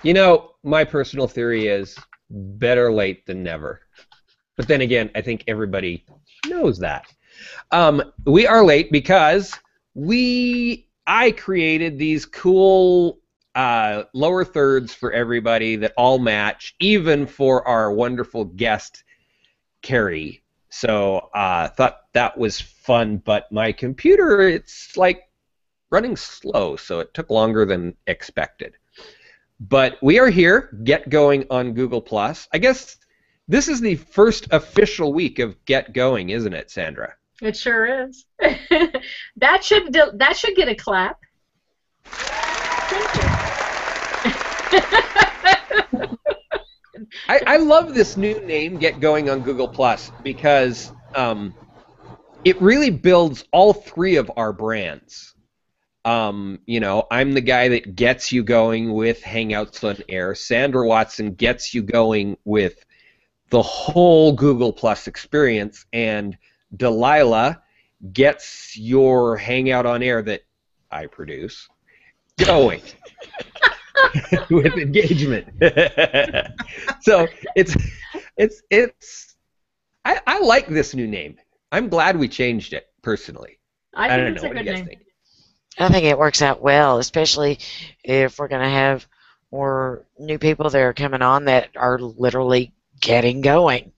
You know, my personal theory is better late than never. But then again, I think everybody knows that. We are late because I created these cool lower thirds for everybody that all match, even for our wonderful guest, Carrie. So thought that was fun, but my computer, it's like running slow, so it took longer than expected. But we are here, Get Going on Google+. I guess this is the first official week of Get Going, isn't it, Sandra? It sure is. That should get a clap. Thank you. I love this new name, Get Going on Google+, because it really builds all three of our brands. You know, I'm the guy that gets you going with Hangouts on Air. Sandra Watson gets you going with the whole Google Plus experience, and Delilah gets your Hangout on Air that I produce going with engagement. So I like this new name. I'm glad we changed it personally. I don't know what you guys think. I think it works out well, especially if we're going to have more new people that are coming on that are literally getting going.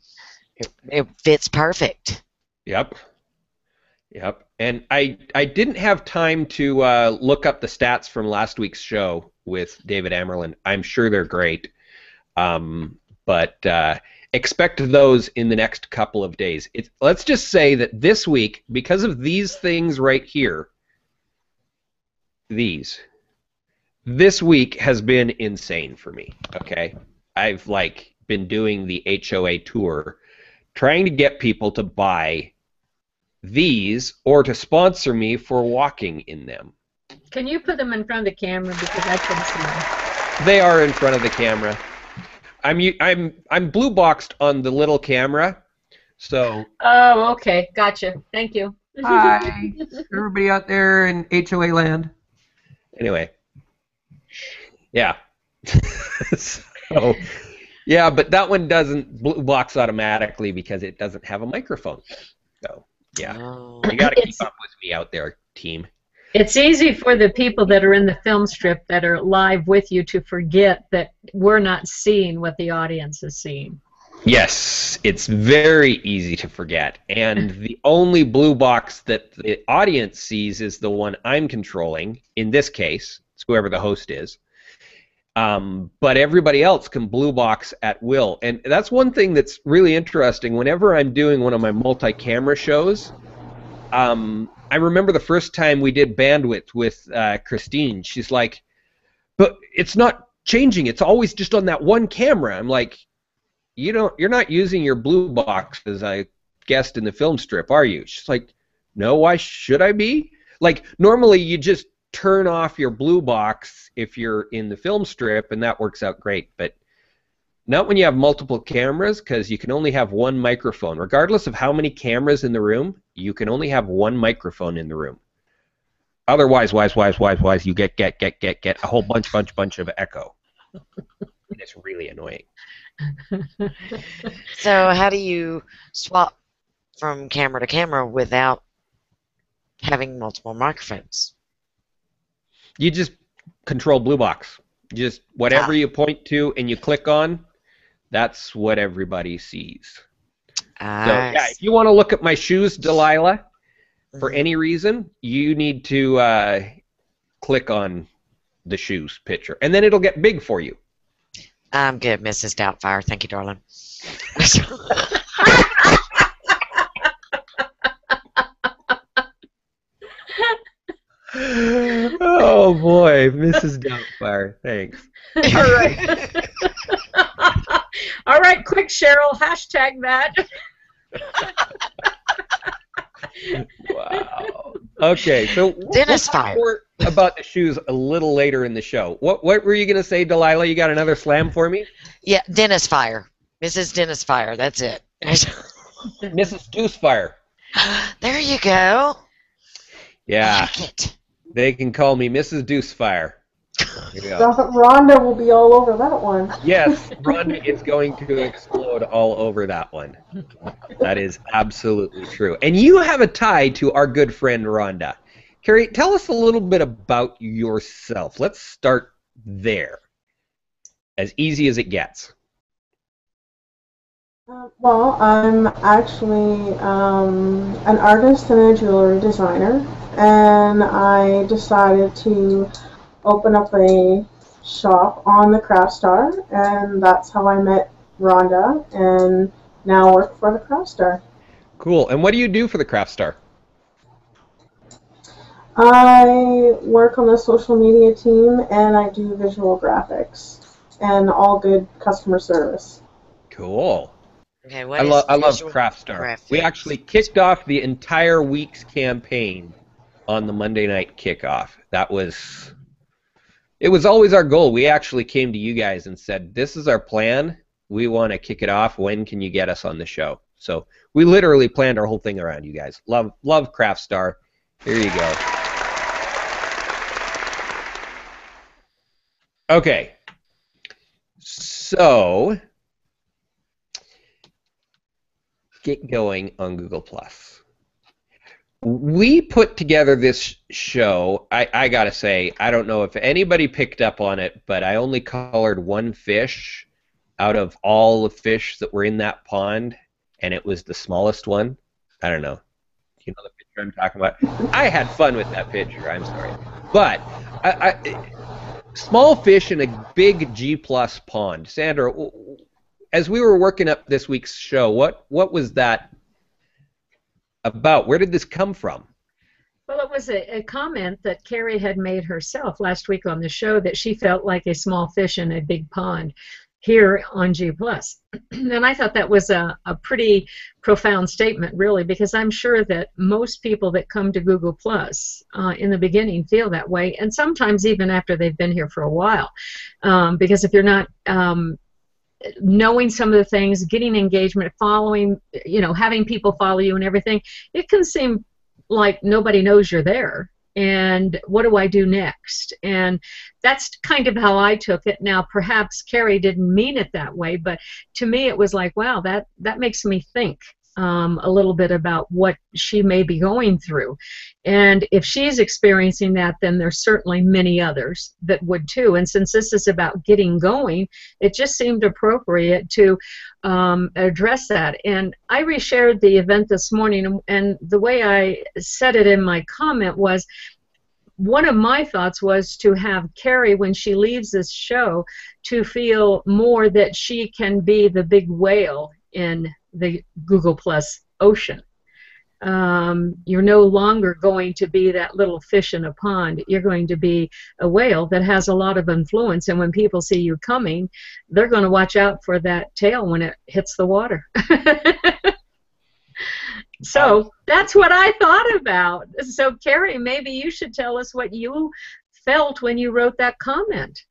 It fits perfect. Yep. And I didn't have time to look up the stats from last week's show with David Amerland. I'm sure they're great. But expect those in the next couple of days. Let's just say that this week, because of these things right here, this week has been insane for me. Okay, I've been doing the HOA tour, trying to get people to buy these or to sponsor me for walking in them. Can you put them in front of the camera, because I couldn't see them? They are in front of the camera. I'm blue boxed on the little camera, so. Oh, okay, gotcha. Thank you. Hi, everybody out there in HOA land. Anyway, yeah. So, yeah, but that one doesn't blue box automatically because it doesn't have a microphone. So, yeah, you got to keep up with me out there, team. It's easy for the people that are in the film strip that are live with you to forget that we're not seeing what the audience is seeing. Yes, it's very easy to forget. And the only blue box that the audience sees is the one I'm controlling. In this case, it's whoever the host is. But everybody else can blue box at will. And that's one thing that's really interesting. Whenever I'm doing one of my multi-camera shows, I remember the first time we did bandwidth with Christine. She's like, but it's not changing. It's always just on that one camera. I'm like, you're not using your blue box as I guessed in the film strip, are you? She's like, no, why should I be? Like, normally you just turn off your blue box if you're in the film strip, and that works out great, but not when you have multiple cameras, because you can only have one microphone. Regardless of how many cameras in the room, you can only have one microphone in the room. Otherwise, you get a whole bunch of echo. And it's really annoying. So how do you swap from camera to camera without having multiple microphones? You just control blue box. Just whatever you point to and you click on, that's what everybody sees. So yeah, if you want to look at my shoes, Delilah, for any reason, you need to click on the shoes picture, and then it'll get big for you. I'm good, Mrs. Doubtfire. Thank you, darling. Oh boy, Mrs. Doubtfire. Thanks. All right. All right, quick, Cheryl. Hashtag that. Wow. Okay, so Dennis Fire. More about the shoes a little later in the show. What were you gonna say, Delilah? You got another slam for me? Yeah, Dennis Fire. Mrs. Dennis Fire. That's it. Mrs. Deuce Fire. There you go. Yeah. I like it. They can call me Mrs. Deuce Fire. There you go. Rhonda will be all over that one. Yes, Rhonda is going to explode all over that one. That is absolutely true. And you have a tie to our good friend Rhonda. Carrie, tell us a little bit about yourself. Let's start there. As easy as it gets. Well, I'm actually an artist and a jewelry designer, and I decided to open up a shop on the Craft Star, and that's how I met Rhonda, and now work for the Craft Star. Cool. And what do you do for the Craft Star? I work on the social media team, and I do visual graphics and all good customer service. Cool. Okay, I love Craft Star. We actually kicked off the entire week's campaign on the Monday night kickoff. It was always our goal. We actually came to you guys and said, this is our plan. We want to kick it off. When can you get us on the show? So we literally planned our whole thing around you guys. Love Craft Star. Here you go. Okay. So get going on Google+. We put together this show. I gotta say, I don't know if anybody picked up on it, but I only colored one fish out of all the fish that were in that pond, and it was the smallest one. I don't know. Do you know the picture I'm talking about? I had fun with that picture. I'm sorry, but small fish in a big G+ pond. Sandra, as we were working up this week's show, what was that about? Where did this come from? Well, it was a comment that Carrie had made herself last week on the show, that she felt like a small fish in a big pond here on G+. And I thought that was a pretty profound statement, really, because I'm sure that most people that come to Google+ in the beginning feel that way, and sometimes even after they've been here for a while. Because if you're not knowing some of the things, getting engagement, following, having people follow you and everything, it can seem like nobody knows you're there. And what do I do next? And that's kind of how I took it. Now, perhaps Carrie didn't mean it that way, but to me it was like, wow, that makes me think a little bit about what she may be going through. And if she's experiencing that, then there's certainly many others that would too. And since this is about getting going, it just seemed appropriate to address that. And I reshared the event this morning, and the way I said it in my comment was, one of my thoughts was to have Carrie, when she leaves this show, to feel more that she can be the big whale in the Google+ ocean. You're no longer going to be that little fish in a pond. You're going to be a whale that has a lot of influence, and when people see you coming, they're going to watch out for that tail when it hits the water. So that's what I thought about. So Carrie, maybe you should tell us what you felt when you wrote that comment.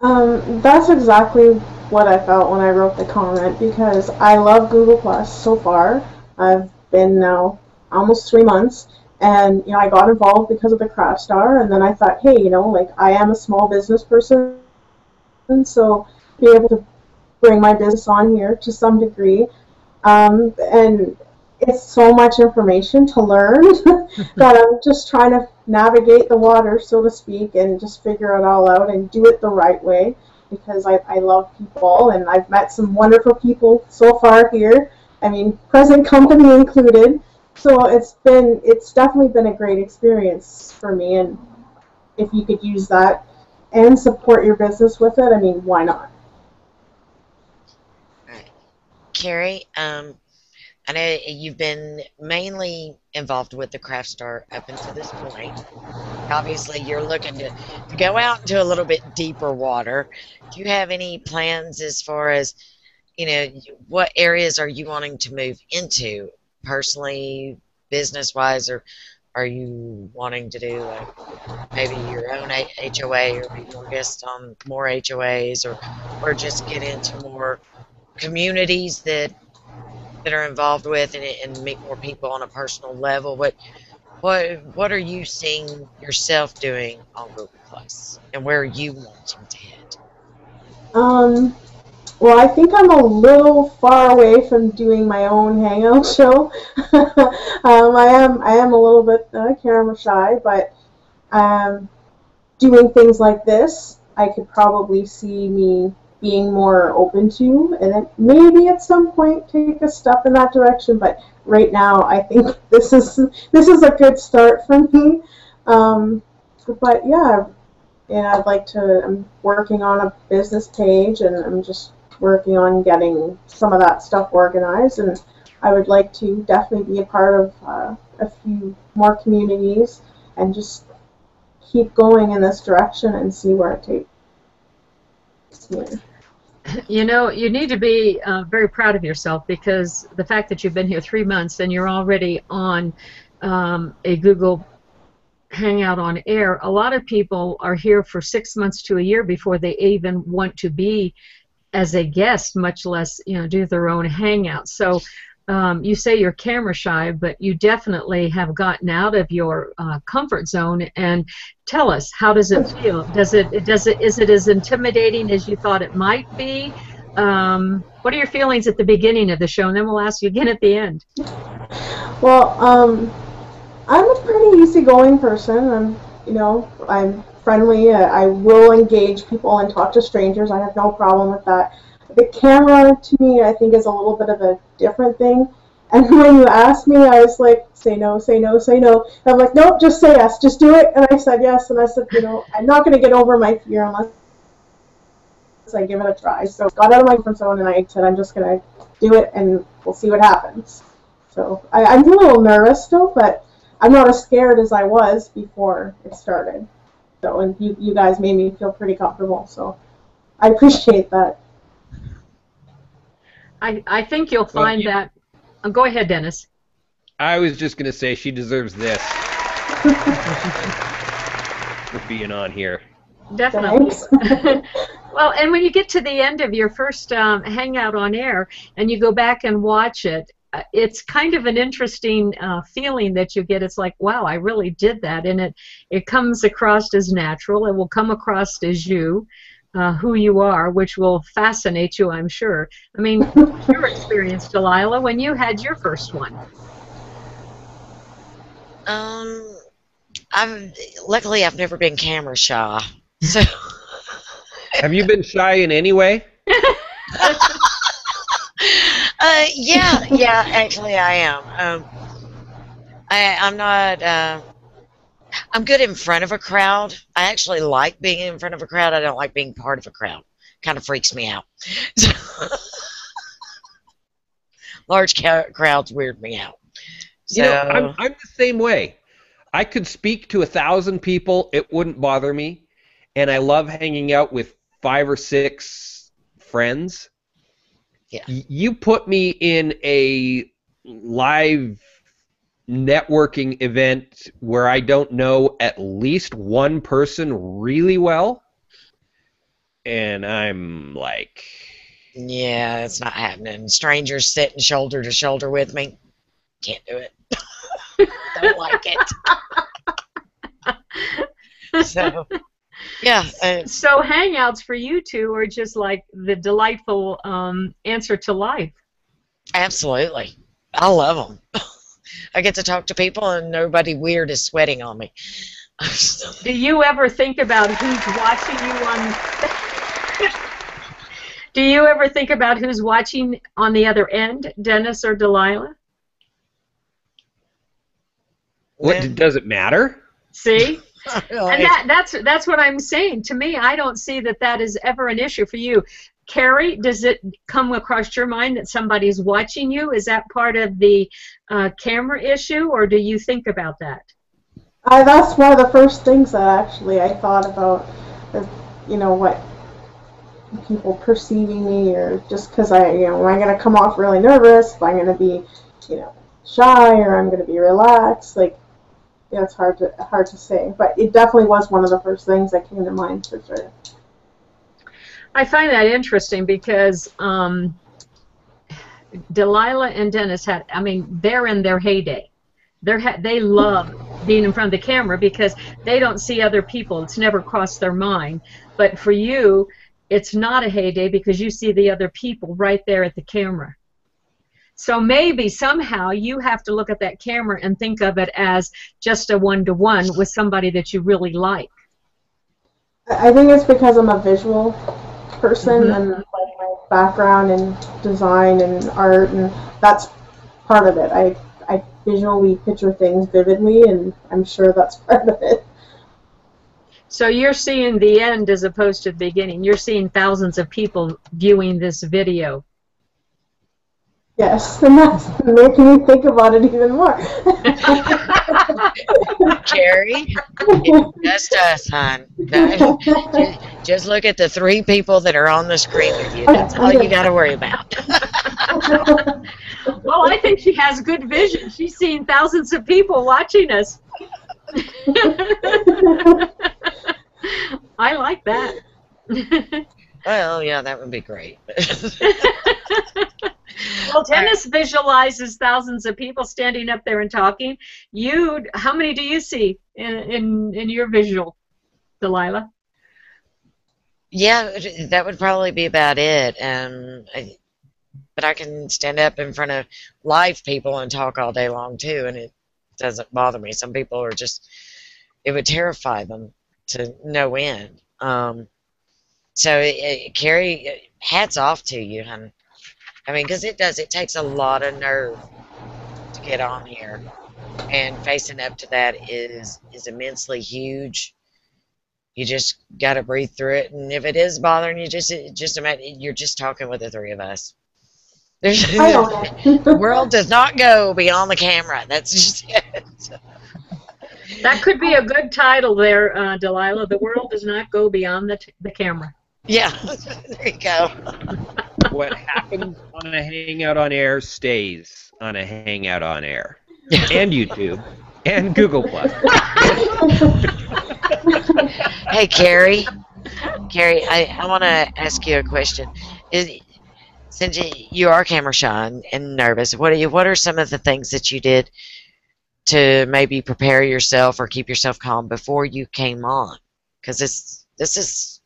That's exactly what I felt when I wrote the comment, because I love Google Plus so far. I've been now almost 3 months, and I got involved because of the Craft Star, and then I thought, hey, like I am a small business person, so be able to bring my business on here to some degree, and it's so much information to learn that I'm just trying to navigate the water, so to speak, and just figure it all out and do it the right way, because I love people, and I've met some wonderful people so far here. I mean, present company included. So it's definitely been a great experience for me, and if you could use that and support your business with it, I mean, why not? Carrie, I know you've been mainly involved with the Craft Star up until this point. Obviously, you're looking to go out into a little bit deeper water. Do you have any plans as far as, what areas are you wanting to move into personally, business-wise, or are you wanting to do maybe your own HOA, or be more guests on more HOAs, or just get into more communities that are involved with and meet more people on a personal level? What are you seeing yourself doing on Google Plus, and where are you wanting to head? Well, I think I'm a little far away from doing my own hangout show. I am a little bit camera shy, but um, doing things like this, I could probably see me being more open to, and then maybe at some point take a step in that direction. But right now, I think this is a good start for me. Um, but yeah, and I'd like to. I'm working on a business page, and I'm just working on getting some of that stuff organized. And I would like to definitely be a part of a few more communities and just keep going in this direction and see where it takes me. You know, you need to be very proud of yourself, because the fact that you've been here 3 months and you're already on a Google Hangout on air. A lot of people are here for 6 months to a year before they even want to be as a guest, much less, you know, do their own hangout. So you say you're camera shy, but you definitely have gotten out of your comfort zone. And tell us, how does it feel? Is it as intimidating as you thought it might be? What are your feelings at the beginning of the show? And then we'll ask you again at the end. Well, I'm a pretty easygoing person. I'm friendly. I will engage people and talk to strangers. I have no problem with that. The camera, to me, I think is a little bit of a different thing. And when you asked me, I was like, say no, say no, say no. And I'm like, nope, just say yes, just do it. And I said yes, and I said, I'm not going to get over my fear unless I give it a try. So I got out of my comfort zone, and I said, I'm just going to do it, and we'll see what happens. So I'm a little nervous still, but I'm not as scared as I was before it started. So, and you guys made me feel pretty comfortable, so I appreciate that. I think you'll find that. Go ahead, Dennis. I was just going to say she deserves this for being on here. Definitely. Well, and when you get to the end of your first hangout on air and you go back and watch it, it's kind of an interesting feeling that you get. It's like, wow, I really did that, and it comes across as natural. It will come across as you. Who you are, which will fascinate you, I'm sure. I mean, your experience, Delilah, when you had your first one. Luckily I've never been camera shy. So Have you been shy in any way? Yeah, actually I am. I'm not. I'm good in front of a crowd. I actually like being in front of a crowd. I don't like being part of a crowd. Kind of freaks me out. Large crowds weird me out. So, I'm the same way. I could speak to 1,000 people. It wouldn't bother me. And I love hanging out with 5 or 6 friends. Yeah. You put me in a live networking event where I don't know at least one person really well, and I'm like, yeah, it's not happening. Strangers sitting shoulder to shoulder with me, can't do it. Don't like it. So yeah. So hangouts for you two are just like the delightful answer to life. Absolutely, I love them. I get to talk to people, and nobody weird is sweating on me. Do you ever think about who's watching you on? Do you ever think about who's watching on the other end, Dennis or Delilah? what does it matter? See, and that's what I'm saying. To me, I don't see that is ever an issue for you. Carrie, does it come across your mind that somebody's watching you? Is that part of the camera issue, or do you think about that? That's one of the first things that actually I thought about, what people perceiving me, or just because am I going to come off really nervous? Am I going to be, shy, or I'm going to be relaxed? It's hard to say, but it definitely was one of the first things that came to mind for sure. I find that interesting because Delilah and Dennis they're in their heyday. They love being in front of the camera because they don't see other people. It's never crossed their mind. But for you, it's not a heyday because you see the other people right there at the camera. So maybe somehow you have to look at that camera and think of it as just a one-to-one with somebody that you really like. I think it's because I'm a visual person Mm-hmm. and like my background in design and art, and that's part of it. I visually picture things vividly, and I'm sure that's part of it. So you're seeing the end as opposed to the beginning. You're seeing thousands of people viewing this video. Yes, and that's making me think about it even more. Carrie, it's just us, hon. Just look at the 3 people that are on the screen with you. That's all you got to worry about. Well, I think she has good vision. She's seeing thousands of people watching us. I like that. Well, yeah, that would be great. Well, Dennis visualizes thousands of people standing up there and talking. How many do you see in your visual, Delilah? Yeah, that would probably be about it. But I can stand up in front of live people and talk all day long too, and it doesn't bother me. Some people are just, it would terrify them to no end. So, Carrie, hats off to you, hon. I mean, because it takes a lot of nerve to get on here, and facing up to that is immensely huge. You just got to breathe through it, and if it is bothering you, just imagine you're just talking with the 3 of us. The world does not go beyond the camera. That's just it. That could be a good title there, Delilah. The world does not go beyond the camera. Yeah, there you go. What happens on a Hangout on Air stays on a Hangout on Air. And YouTube. And Google+. Hey, Carrie. Carrie, I want to ask you a question. Since you are camera shy and nervous, what are some of the things that you did to maybe prepare yourself or keep yourself calm before you came on? Because this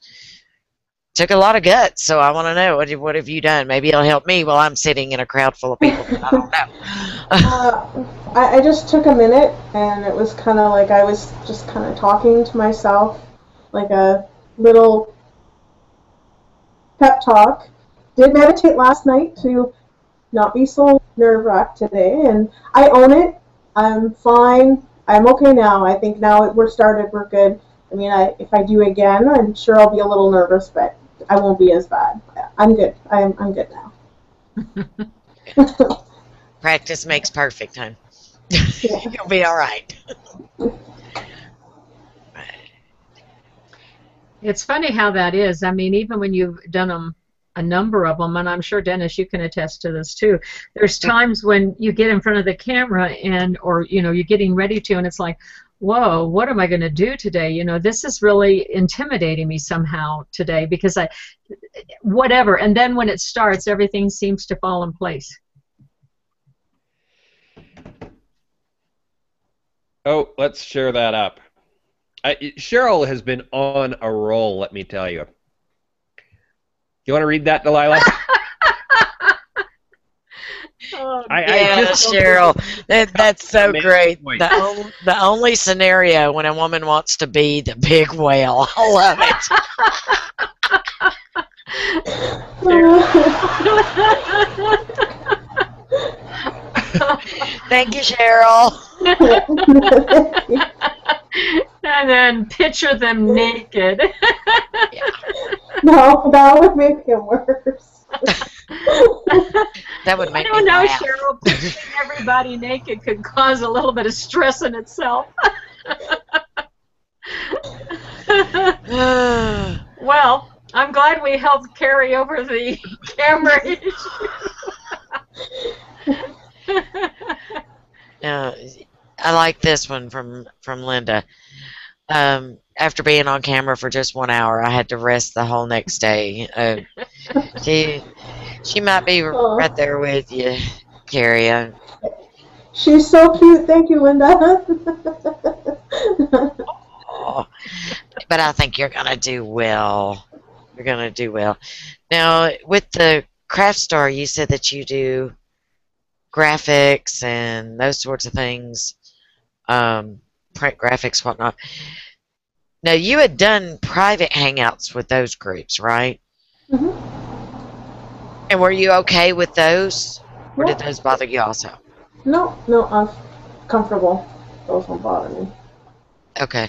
took a lot of guts, so I want to know, what have you done? Maybe it'll help me while I'm sitting in a crowd full of people. I don't know. I just took a minute, and it was kind of like I was just kind of talking to myself, like a little pep talk. Did meditate last night to not be so nerve-wracked today, and I own it. I'm fine. I'm okay now. I think now we're started, we're good. I mean, if I do again, I'm sure I'll be a little nervous, but I won't be as bad. I'm good. I'm good now. Practice makes perfect, hon. Yeah. You'll be all right. It's funny how that is. I mean, even when you've done a number of them, and I'm sure, Dennis, you can attest to this too, there's times when you get in front of the camera or you're getting ready to, and it's like, whoa, what am I going to do today? This is really intimidating me somehow today because whatever. And then when it starts, everything seems to fall in place. Oh, let's share that up. Cheryl has been on a roll, let me tell you. You want to read that, Delilah? Cheryl, that's so great. The only scenario when a woman wants to be the big whale. I love it. Thank you, Cheryl. And then picture them naked. Yeah. No, that would make it worse. That would make I don't me know, laugh. Cheryl. Picturing everybody naked could cause a little bit of stress in itself. Well, I'm glad we helped carry over the camera issue. I like this one from Linda. After being on camera for just 1 hour, I had to rest the whole next day. She might be right there with you, Carrie. She's so cute. Thank you, Linda. Oh, but I think you're gonna do well. You're gonna do well. Now, with the craft store, you said that you do graphics and those sorts of things, print graphics, whatnot. Now, you had done private hangouts with those groups, right? hmm And were you okay with those, or did Yeah. those bother you also? No, no, I'm comfortable. Those won't bother me. Okay,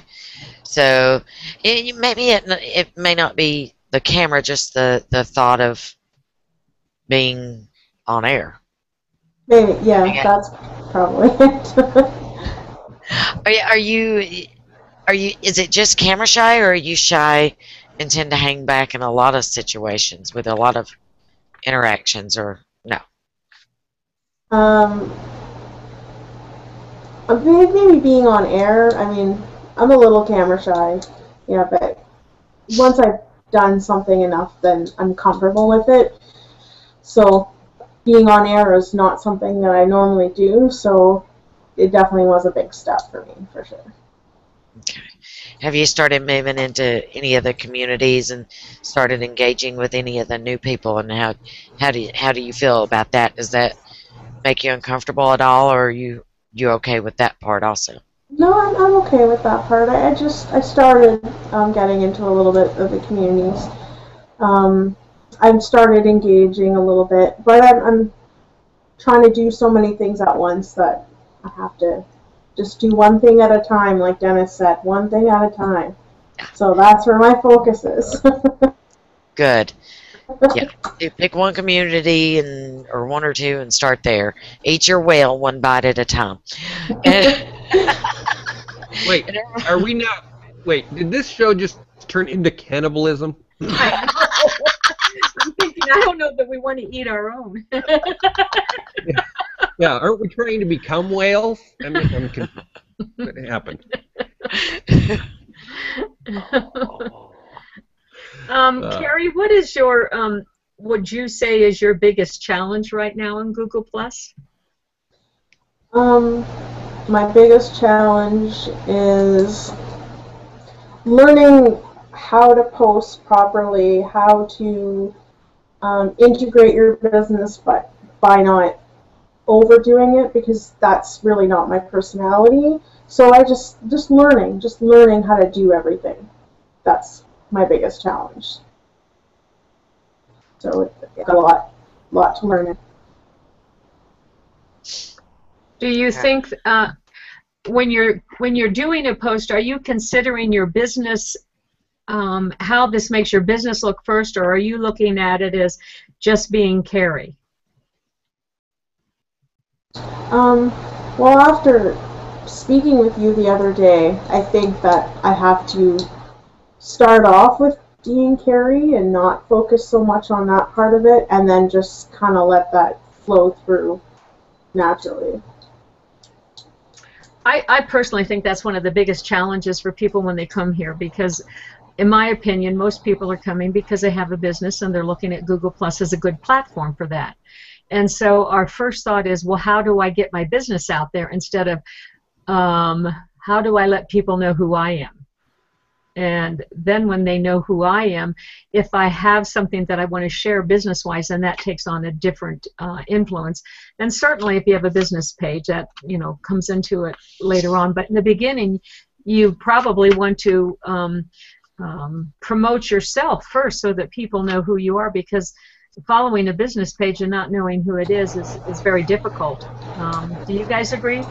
so maybe it may not be the camera, just the thought of being on air. Maybe, yeah, Yeah. that's probably it. Are you is it just camera shy, or are you shy and tend to hang back in a lot of situations with a lot of interactions, or no? um, maybe being on air. I mean, I'm a little camera shy. Yeah, but once I've done something enough, then I'm comfortable with it. So being on air is not something that I normally do. So it definitely was a big step for me, for sure. Okay. Have you started moving into any of the communities and started engaging with any of the new people? And how do you feel about that? Does that make you uncomfortable at all, or are you okay with that part also? No, I'm okay with that part. I started getting into a little bit of the communities. Um, I've started engaging a little bit, but I'm trying to do so many things at once that I have to just do one thing at a time, like Dennis said, one thing at a time. So that's where my focus is. Good. Yeah. You pick one community or one or two and start there. Eat your whale one bite at a time. Wait, are we not? Wait, did this show just turn into cannibalism? I know. I'm thinking, I don't know that we want to eat our own. Yeah, aren't we trying to become whales? I mean, I'm confused. What happened? Carrie, what is your would you say is your biggest challenge right now in Google Plus? um, my biggest challenge is learning how to post properly, how to integrate your business, but by not overdoing it, because that's really not my personality. So I just learning how to do everything. That's my biggest challenge. So it's a lot to learn. Do you think when you're doing a post, are you considering your business, how this makes your business look first, or are you looking at it as just being Carrie? Well, after speaking with you the other day, I think that I have to start off with being Carrie and not focus so much on that part of it, and then just kind of let that flow through naturally. I personally think that's one of the biggest challenges for people when they come here, because in my opinion, most people are coming because they have a business and they're looking at Google Plus as a good platform for that. And so our first thought is, well, how do I get my business out there, instead of how do I let people know who I am? And then when they know who I am, if I have something that I want to share business-wise, then that takes on a different influence. And certainly if you have a business page, that comes into it later on. But in the beginning, you probably want to promote yourself first so that people know who you are, because following a business page and not knowing who it is very difficult. Do you guys agree?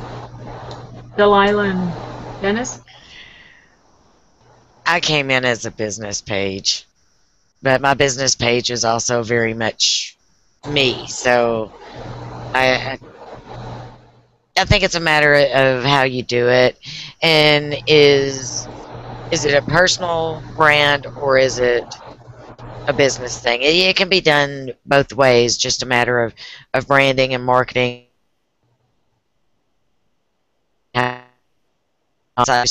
Delilah and Dennis? I came in as a business page, but my business page is also very much me. So I I think it's a matter of how you do it, and is it a personal brand, or is it a business thing? It can be done both ways. Just a matter of branding and marketing. It's a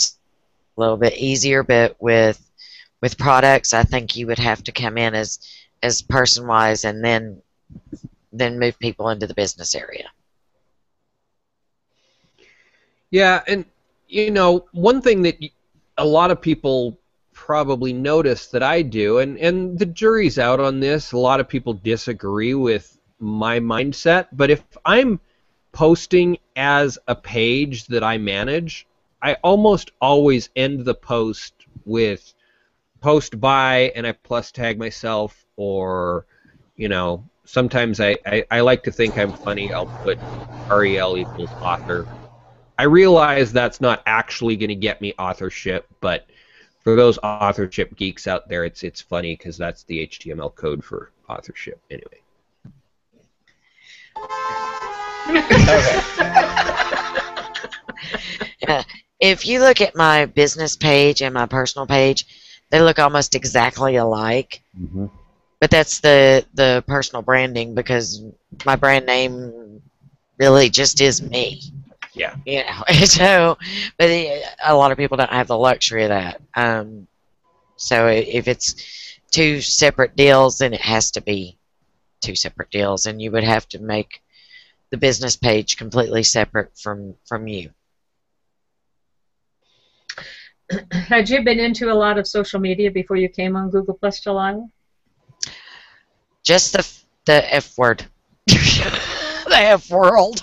little bit easier, but with products, I think you would have to come in as person wise, and then move people into the business area. Yeah, and one thing that a lot of people probably notice that I do, and the jury's out on this. A lot of people disagree with my mindset, but if I'm posting as a page that I manage, I almost always end the post with post by, and I plus tag myself, or sometimes I like to think I'm funny. I'll put REL equals author. I realize that's not actually going to get me authorship, but for those authorship geeks out there, it's funny because that's the HTML code for authorship. Anyway. If you look at my business page and my personal page, they look almost exactly alike. Mm-hmm. But that's the personal branding, because my brand name really just is me. Yeah. So, but a lot of people don't have the luxury of that. So if it's two separate deals, then it has to be two separate deals, and you would have to make the business page completely separate from you. Had you been into a lot of social media before you came on Google Plus, Delilah? Just the F word. The F world.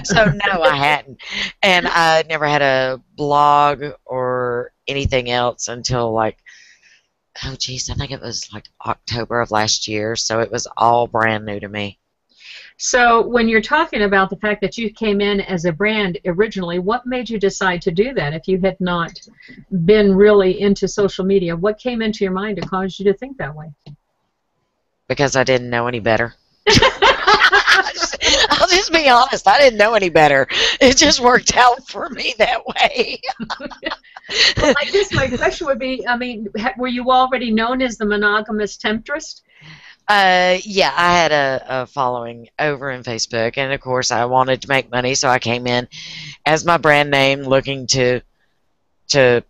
So no, I hadn't. And I never had a blog or anything else until I think it was like October of last year. So it was all brand new to me. So when you're talking about the fact that you came in as a brand originally, what made you decide to do that if you had not been really into social media? What came into your mind to cause you to think that way? Because I didn't know any better. I'll just be honest. I didn't know any better. It just worked out for me that way. Well, I guess my question would be, were you already known as the monogamous temptress? Yeah, I had a following over in Facebook, and of course I wanted to make money, so I came in as my brand name, looking to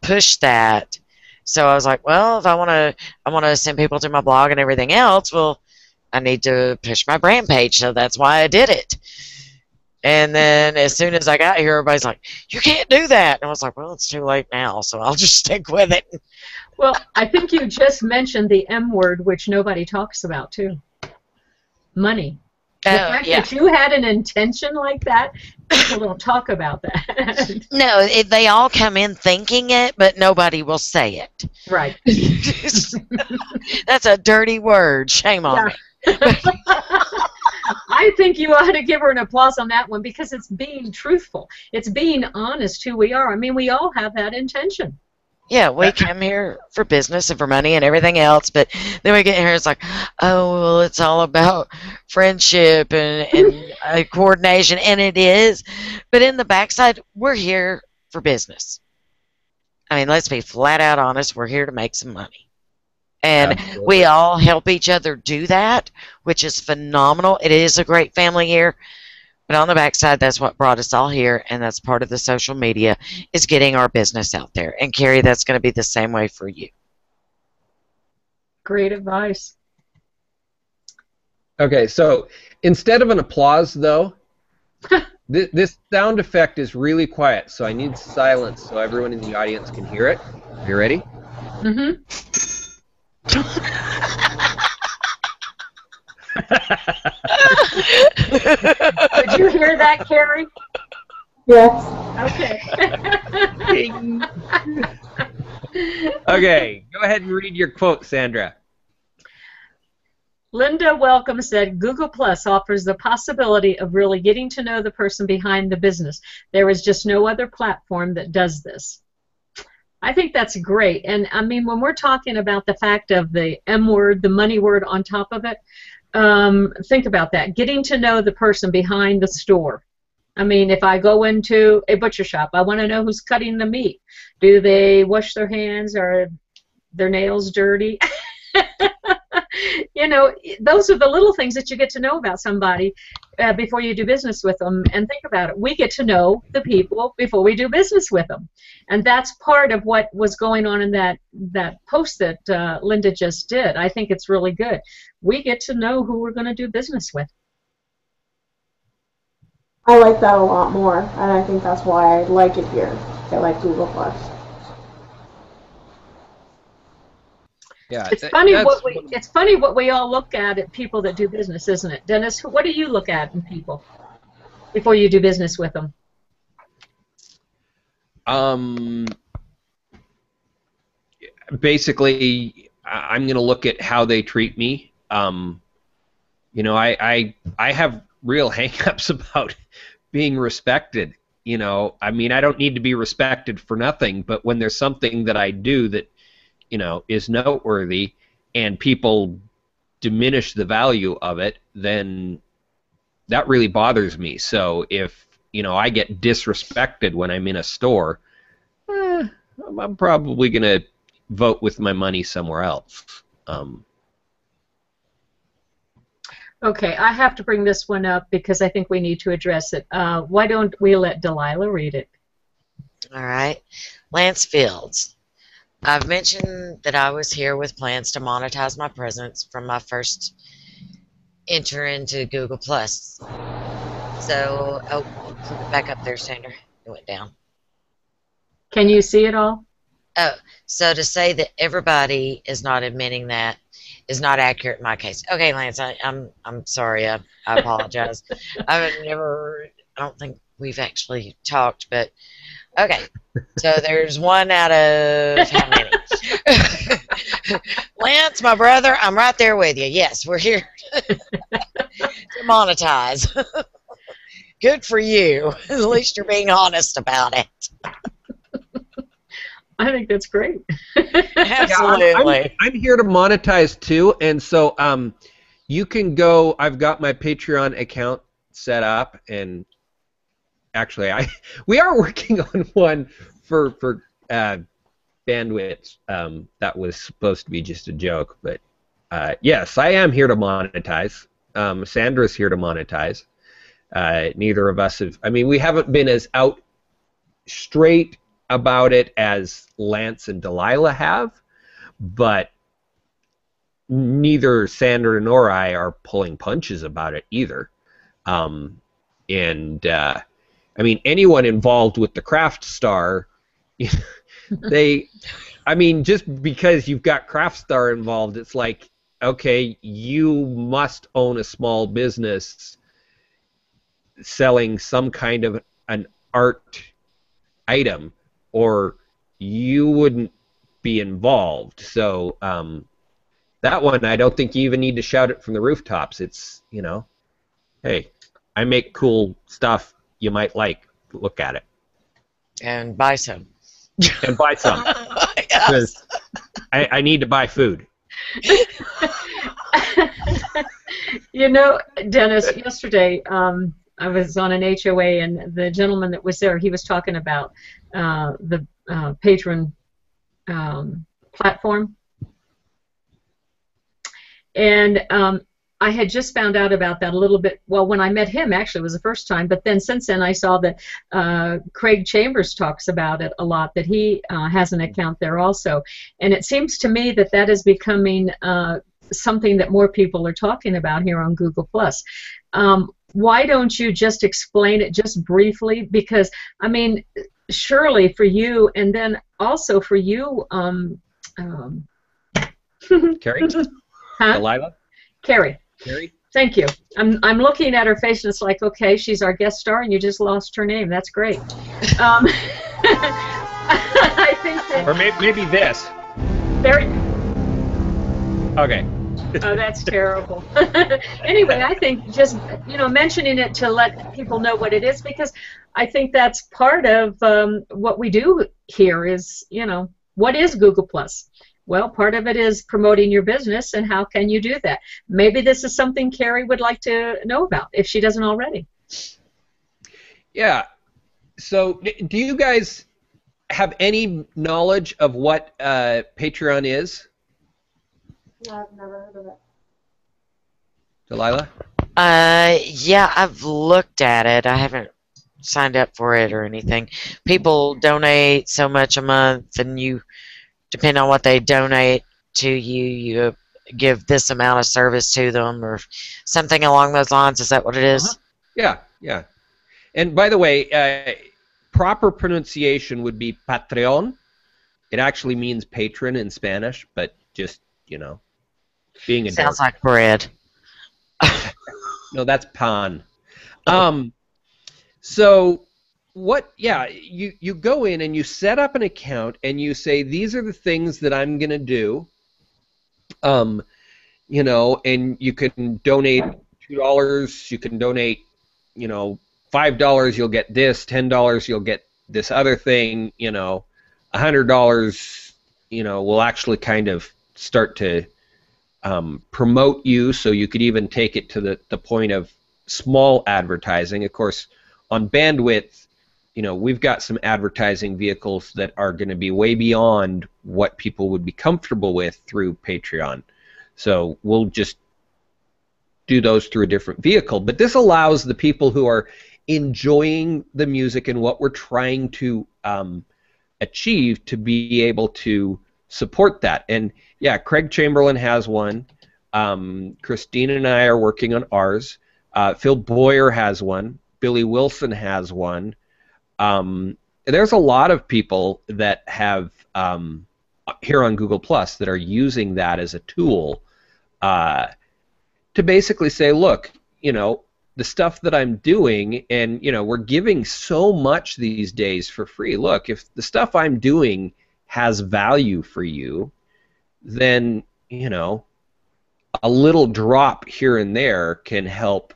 push that. So I was like, well, if I want to send people to my blog and everything else, well, I need to push my brand page, so that's why I did it. And then as soon as I got here, everybody's like, you can't do that. And I was like, well, it's too late now, so I'll just stick with it. Well, I think you just mentioned the M word, which nobody talks about, too. Money. The fact that you had an intention like that, people don't talk about that. No, they all come in thinking it, but nobody will say it. Right. That's a dirty word. Shame on me. I think you ought to give her an applause on that one, because it's being truthful. It's being honest who we are. I mean, we all have that intention. Yeah, we come here for business and for money and everything else, but then we get here, it's like, oh, well, it's all about friendship and coordination, and it is. But in the backside, we're here for business. I mean, let's be flat out honest. We're here to make some money. And Absolutely. We all help each other do that, which is phenomenal. It is a great family here. But on the backside, that's what brought us all here, and that's part of the social media, is getting our business out there. And Carrie, that's going to be the same way for you. Great advice. Okay, so instead of an applause, though, this sound effect is really quiet, so I need silence so everyone in the audience can hear it. Are you ready? Mm-hmm. Did you hear that, Carrie? Yes. Okay. Okay, go ahead and read your quote, Sandra. Linda Welcome said, Google Plus offers the possibility of really getting to know the person behind the business. There is just no other platform that does this. I think that's great. And I mean, when we're talking about the fact of the M word, the money word on top of it, think about that. Getting to know the person behind the store. I mean, if I go into a butcher shop, I want to know who's cutting the meat. Do they wash their hands? Are their nails dirty? You know, those are the little things that you get to know about somebody before you do business with them. And think about it. We get to know the people before we do business with them. And that's part of what was going on in that post that Linda just did. I think it's really good. We get to know who we're going to do business with. I like that a lot more, and I think that's why I like it here. I like Google Plus. Yeah, It's funny what we all look at people that do business, isn't it? Dennis, what do you look at in people before you do business with them? Basically, I'm going to look at how they treat me. You know, I have real hang-ups about being respected. You know, I mean, I don't need to be respected for nothing, but when there's something that I do that, you know, is noteworthy and people diminish the value of it, then that really bothers me. So if, you know, I get disrespected when I'm in a store, I'm probably going to vote with my money somewhere else. Okay, I have to bring this one up because I think we need to address it. Why don't we let Delilah read it? All right. Lance Fields. I've mentioned that I was here with plans to monetize my presence from my first enter into Google Plus. So, oh, put it back up there, Sandra. It went down. Can you see it all? Oh, so to say that everybody is not admitting that is not accurate in my case. Okay, Lance, I'm sorry. I apologize. I don't think we've actually talked, but okay. So there's one out of how many? Lance, my brother, I'm right there with you. Yes, we're here to monetize. Good for you. At least you're being honest about it. I think that's great. Absolutely. Yeah, I'm here to monetize too, and so you can go. I've got my Patreon account set up, and actually, we are working on one for bandwidth. That was supposed to be just a joke, but yes, I am here to monetize. Sandra's here to monetize. Neither of us have. I mean, we haven't been as out straight about it as Lance and Delilah have, but neither Sandra nor I are pulling punches about it either. I mean, anyone involved with the Craft Star, I mean, just because you've got Craft Star involved, it's like, okay, you must own a small business selling some kind of an art item, or you wouldn't be involved. So that one, I don't think you even need to shout it from the rooftops. It's, you know, hey, I make cool stuff you might like. Look at it. And buy some. And buy some. Because I need to buy food. You know, Dennis, yesterday I was on an HOA, and the gentleman that was there, he was talking about the patron platform. And I had just found out about that a little bit. Well, when I met him, actually, it was the first time. But then since then, I saw that Craig Chambers talks about it a lot, that he has an account there also. And it seems to me that that is becoming something that more people are talking about here on Google+. Why don't you just explain it just briefly? Because, I mean, surely for you, and then also for you, Carrie? Huh? Delilah? Carrie. Carrie? Thank you. I'm looking at her face, and it's like, okay, she's our guest star, and you just lost her name. That's great. I think that... Or maybe this. Very... Okay. Oh, that's terrible. Anyway, I think just, you know, mentioning it to let people know what it is, because I think that's part of what we do here is, you know, what is Google+? Well, part of it is promoting your business, and how can you do that? Maybe this is something Carrie would like to know about, if she doesn't already. Yeah. So do you guys have any knowledge of what Patreon is? No, I've never heard of it. Delilah? Yeah, I've looked at it. I haven't signed up for it or anything. People donate so much a month, and you, depending on what they donate to you, you give this amount of service to them, or something along those lines. Is that what it is? Yeah, yeah. And by the way, proper pronunciation would be Patreon. It actually means patron in Spanish, but just, being a Sounds dork. like bread. No, that's pan. So you go in and you set up an account and you say, these are the things that I'm going to do. And you can donate $2, you can donate, $5, you'll get this, $10, you'll get this other thing, $100, will actually kind of start to promote you, so you could even take it to the point of small advertising. Of course, on bandwidth, we've got some advertising vehicles that are going to be way beyond what people would be comfortable with through Patreon. So we'll just do those through a different vehicle. But this allows the people who are enjoying the music and what we're trying to achieve to be able to support that. And yeah, Craig Chamberlain has one. Christine and I are working on ours. Phil Boyer has one. Billy Wilson has one. There's a lot of people that have here on Google Plus that are using that as a tool to basically say, look, the stuff that I'm doing, and we're giving so much these days for free. Look, if the stuff I'm doing has value for you, then a little drop here and there can help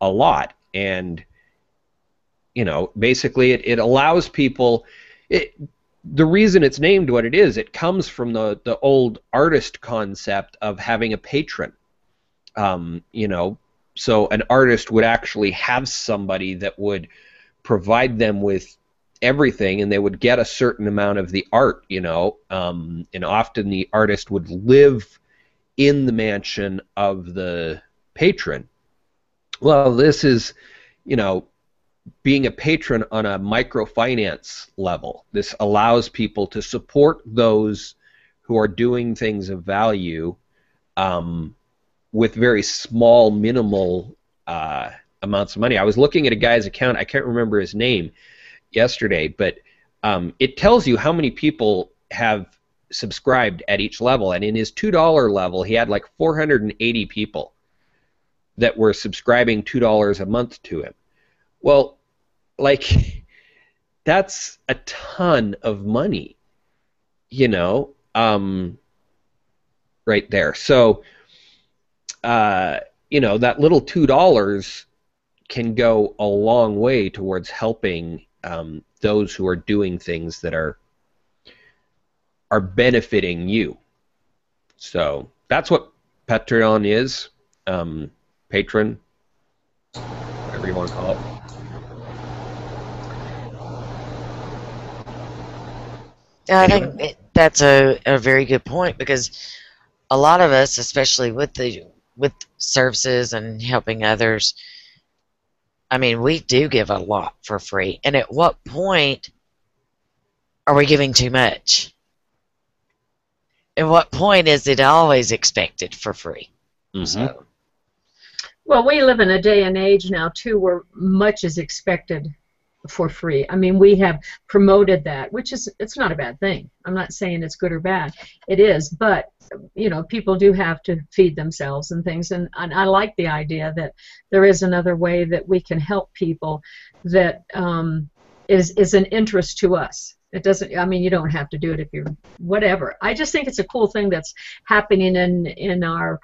a lot. And basically it allows people. The reason it's named what it is, it comes from the old artist concept of having a patron. So an artist would actually have somebody that would provide them with everything, and they would get a certain amount of the art, and often the artist would live in the mansion of the patron. Well, this is, being a patron on a microfinance level. This allows people to support those who are doing things of value with very small, minimal amounts of money. I was looking at a guy's account, I can't remember his name, yesterday, but it tells you how many people have subscribed at each level. And in his $2 level, he had like 480 people that were subscribing $2 a month to him. Well, that's a ton of money, right there. So, that little $2 can go a long way towards helping those who are doing things that are benefiting you. So that's what Patreon is, patron, whatever you want to call it. I think that's a very good point, because a lot of us, especially with services and helping others, I mean, we do give a lot for free. And at what point are we giving too much? At what point is it always expected for free? Mm-hmm. So. Well, we live in a day and age now, too, where much is expected for free. I mean, we have promoted that, which is, it's not a bad thing. I'm not saying it's good or bad. It is, but people do have to feed themselves and things, and I like the idea that there is another way that we can help people that is an interest to us. It doesn't, I mean, you don't have to do it if you're whatever. I just think it's a cool thing that's happening in our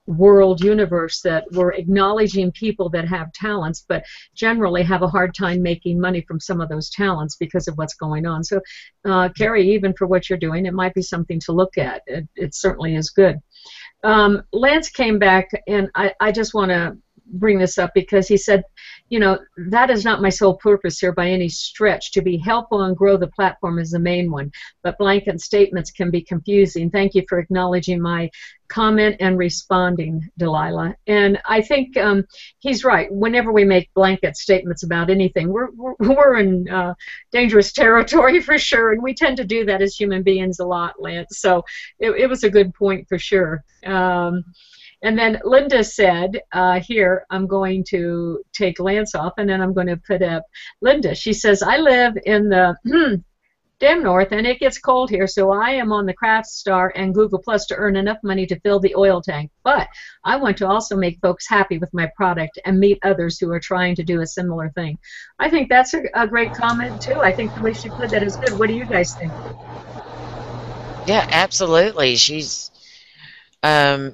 world universe, that we're acknowledging people that have talents but generally have a hard time making money from some of those talents because of what's going on. So Carrie, even for what you're doing, it might be something to look at. It certainly is good. Lance came back, and I just want to bring this up because he said, that is not my sole purpose here by any stretch. To be helpful and grow the platform is the main one, but blanket statements can be confusing. Thank you for acknowledging my comment and responding, Delilah. And I think he's right. Whenever we make blanket statements about anything, we're in dangerous territory for sure, and we tend to do that as human beings a lot, Lance. So it was a good point for sure. And then Linda said, here, I'm going to take Lance off, and then I'm going to put up Linda. She says, I live in the damn north, and it gets cold here, so I am on the Craft Star and Google Plus to earn enough money to fill the oil tank. But I want to also make folks happy with my product and meet others who are trying to do a similar thing. I think that's a great comment, too. I think the way she put that is good. What do you guys think? Yeah, absolutely. She's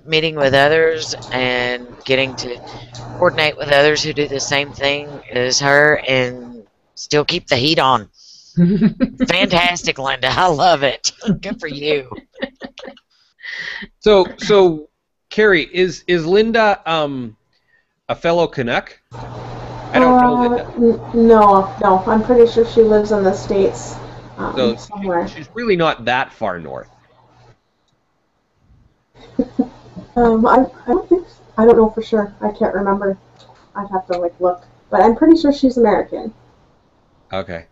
meeting with others and getting to coordinate with others who do the same thing as her and still keep the heat on. Fantastic, Linda. I love it. Good for you. So Carrie, is Linda a fellow Canuck? I don't know Linda. No. I'm pretty sure she lives in the States So somewhere. she's really not that far north. I don't think. I don't know for sure. I can't remember. I'd have to look. But I'm pretty sure she's American. Okay.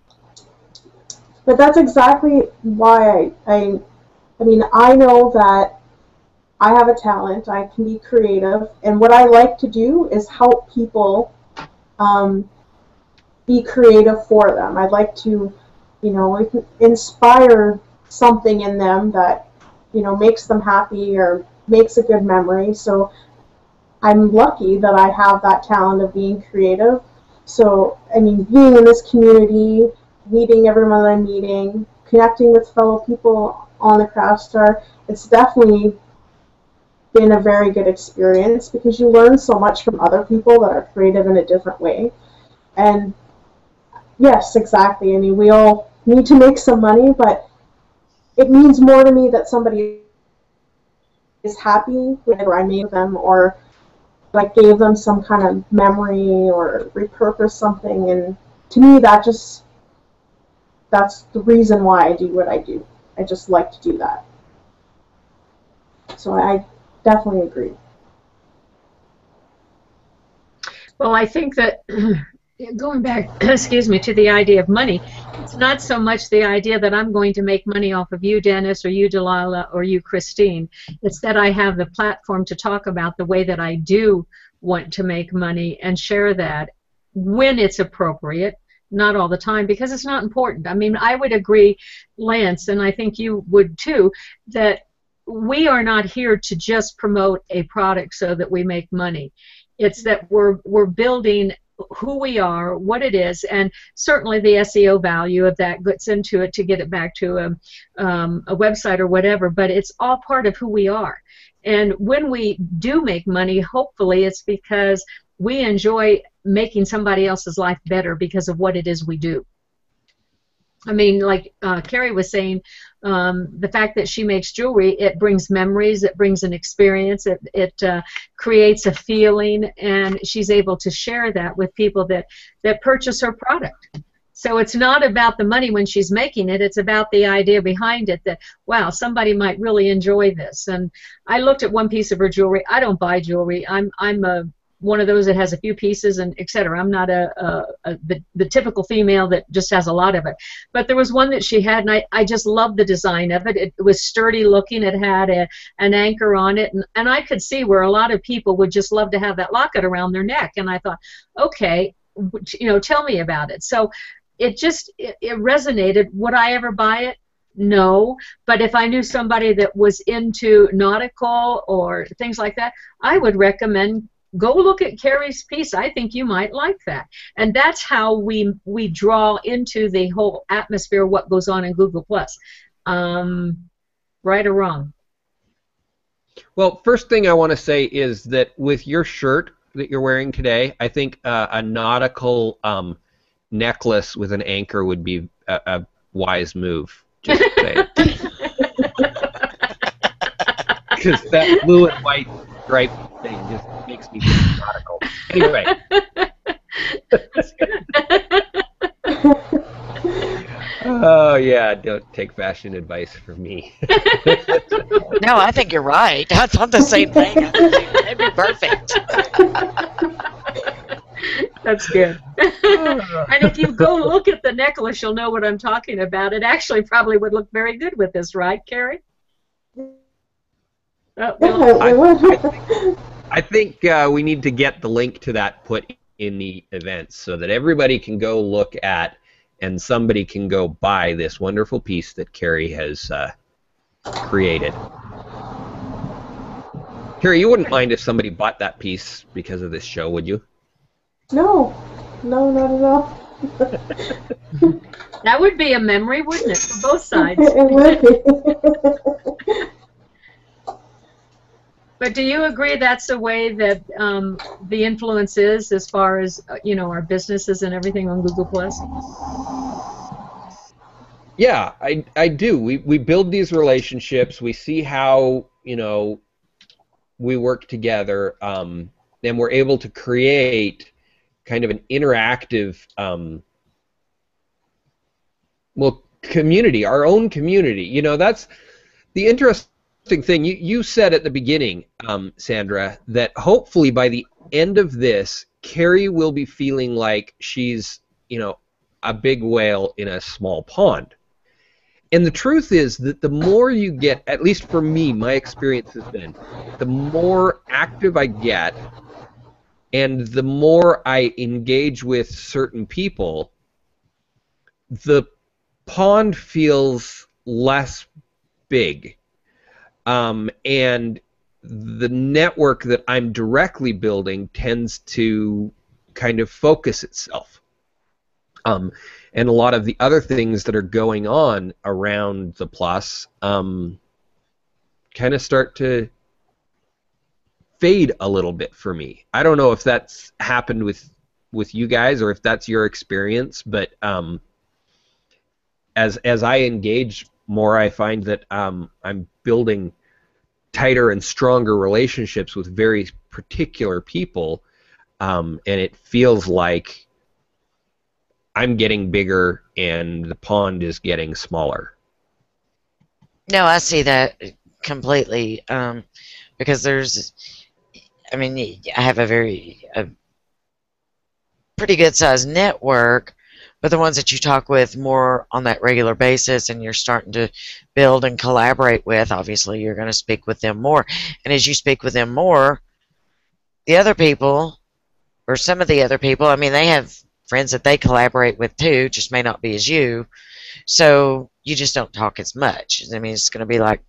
But that's exactly why I mean, I know that I have a talent. I can be creative, and what I like to do is help people be creative for them. I'd like to, inspire something in them that, makes them happy or makes a good memory. So I'm lucky that I have that talent of being creative. So, I mean, being in this community, meeting everyone that I'm meeting, connecting with fellow people on the Craft Star, it's definitely been a very good experience because you learn so much from other people that are creative in a different way. And yes, exactly. I mean, we all need to make some money, but it means more to me that somebody is happy with it, or I made them, or gave them some kind of memory or repurposed something. And to me, that's the reason why I do what I do. I just like to do that. So I definitely agree. Well, I think that going back, excuse me, to the idea of money, it's not so much the idea that I'm going to make money off of you, Dennis, or you, Delilah, or you, Christine. It's that I have the platform to talk about the way that I do want to make money and share that when it's appropriate, not all the time, because it's not important. I mean, I would agree, Lance, and I think you would too, that we are not here to just promote a product so that we make money. It's that we're building who we are, what it is, and certainly the SEO value of that gets into it to get it back to a website or whatever, but it's all part of who we are. And when we do make money, hopefully it's because we enjoy making somebody else's life better because of what it is we do. I mean, like Carrie was saying, the fact that she makes jewelry, it brings memories, it brings an experience, it creates a feeling, and she's able to share that with people that purchase her product. So it's not about the money when she's making it, it's about the idea behind it that, wow, somebody might really enjoy this. And I looked at one piece of her jewelry. I don't buy jewelry. I'm one of those that has a few pieces and etc. I'm not the typical female that just has a lot of it. But there was one that she had, and I just loved the design of it. It was sturdy looking. It had an anchor on it, and I could see where a lot of people would just love to have that locket around their neck. And I thought, okay, tell me about it. So it resonated. Would I ever buy it? No, but if I knew somebody that was into nautical or things like that, I would recommend go look at Carrie's piece. I think you might like that. And that's how we draw into the whole atmosphere of what goes on in Google+. Right or wrong? Well, first thing I want to say is that with your shirt that you're wearing today, I think a nautical necklace with an anchor would be a wise move. Just saying. Because that blue and white stripe thing just makes me think nautical. Anyway. That's good. Oh, yeah, don't take fashion advice from me. No, I think you're right. I thought the same thing. That'd be perfect. That's good. And if you go look at the necklace, you'll know what I'm talking about. It actually probably would look very good with this, right, Carrie? Oh, well, I think we need to get the link to that put in the events so that everybody can go look at and somebody can go buy this wonderful piece that Carrie has created. Carrie, you wouldn't mind if somebody bought that piece because of this show, would you? No, no, not at all. That would be a memory, wouldn't it, for both sides? It would be. But do you agree that's the way that the influence is as far as our businesses and everything on Google Plus? Yeah, I do. We build these relationships. We see how we work together, and we're able to create kind of an interactive, community, our own community. That's the interesting thing. You said at the beginning, Sandra, that hopefully by the end of this, Carrie will be feeling like she's, a big whale in a small pond. And the truth is that the more you get, at least for me, my experience has been, the more active I get and the more I engage with certain people, the pond feels less big. And the network that I'm directly building tends to kind of focus itself. And a lot of the other things that are going on around the Plus kind of start to fade a little bit for me. I don't know if that's happened with you guys or if that's your experience, but as I engage more, I find that I'm building tighter and stronger relationships with very particular people, and it feels like I'm getting bigger and the pond is getting smaller. No, I see that completely, because I have a pretty good sized network, but the ones that you talk with more on that regular basis and you're starting to build and collaborate with, obviously you're going to speak with them more. And as you speak with them more, the other people, or some of the other people, they have friends that they collaborate with too, just may not be as you. So you just don't talk as much. It's going to be like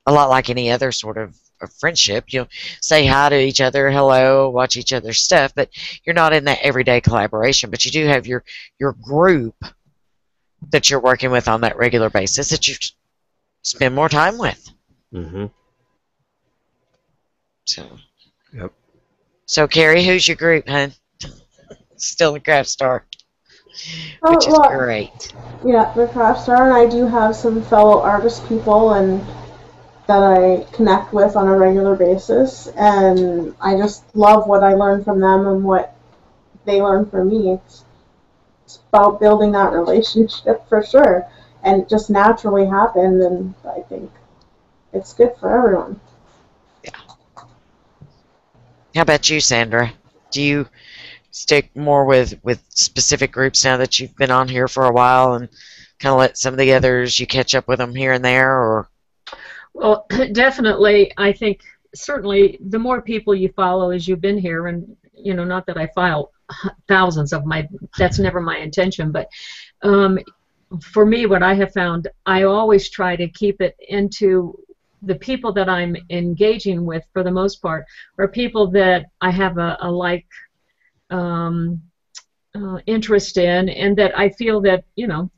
a lot like any other sort of friendship. You'll say hi to each other, hello, watch each other's stuff, but you're not in that everyday collaboration. But you do have your group that you're working with on that regular basis that you spend more time with. Mm-hmm. So. Yep. So Carrie, who's your group, hon? Still the Craft Star, Oh, which is well, great. yeah, the Craft Star, and I do have some fellow artist people and that I connect with on a regular basis, and I just love what I learn from them and what they learn from me. It's about building that relationship for sure, and it just naturally happened, and I think it's good for everyone. Yeah. How about you, Sandra? Do you stick more with specific groups now that you've been on here for a while and kind of let some of the others, you catch up with them here and there, or? Well, definitely, I think certainly the more people you follow as you've been here, and not that I follow thousands of that's never my intention, but for me, what I have found, I always try to keep it into the people that I'm engaging with, for the most part, are people that I have a like interest in, and that I feel that